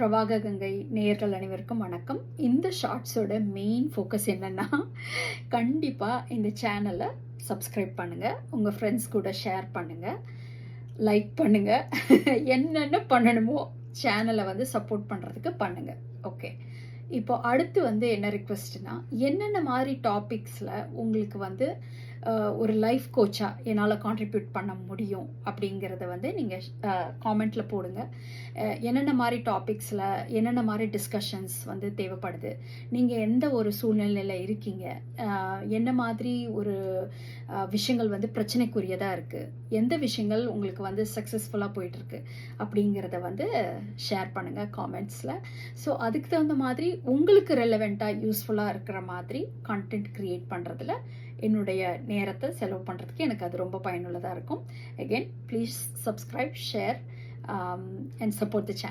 பிரவாக கங்கை நேயர்கள் அனைவருக்கும் வணக்கம். இந்த ஷார்ட்ஸோட மெயின் ஃபோக்கஸ் என்னன்னா, கண்டிப்பாக இந்த சேனலை சப்ஸ்கிரைப் பண்ணுங்கள், உங்கள் ஃப்ரெண்ட்ஸ் கூட ஷேர் பண்ணுங்கள், லைக் பண்ணுங்கள், என்னென்ன பண்ணணுமோ சேனலை வந்து சப்போர்ட் பண்ணுறதுக்கு பண்ணுங்கள். ஓகே, இப்போ அடுத்து வந்து என்ன ரிக்வெஸ்ட்னா, என்னென்ன மாதிரி டாபிக்ஸில் உங்களுக்கு வந்து ஒரு லைஃப் கோச்சாக என்னால் கான்ட்ரிபியூட் பண்ண முடியும் அப்படிங்கிறத வந்து நீங்கள் காமெண்ட்டில் போடுங்க. என்னென்ன மாதிரி டாபிக்ஸில் என்னென்ன மாதிரி டிஸ்கஷன்ஸ் வந்து தேவைப்படுது, நீங்கள் எந்த ஒரு சூழ்நிலையில் இருக்கீங்க, என்ன மாதிரி ஒரு விஷயங்கள் வந்து பிரச்சனைக்குரியதாக இருக்குது, எந்த விஷயங்கள் உங்களுக்கு வந்து சக்ஸஸ்ஃபுல்லாக போயிட்டுருக்கு அப்படிங்கிறத வந்து ஷேர் பண்ணுங்கள் காமெண்ட்ஸில். ஸோ அதுக்கு தகுந்த மாதிரி உங்களுக்கு ரெலவெண்ட்டாக யூஸ்ஃபுல்லாக இருக்கிற மாதிரி கண்டென்ட் க்ரியேட் பண்ணுறதுல என்னுடைய நேரத்தை செலவு பண்ணுறதுக்கு எனக்கு அது ரொம்ப பயனுள்ளதாக இருக்கும். Again please subscribe, share and support the channel.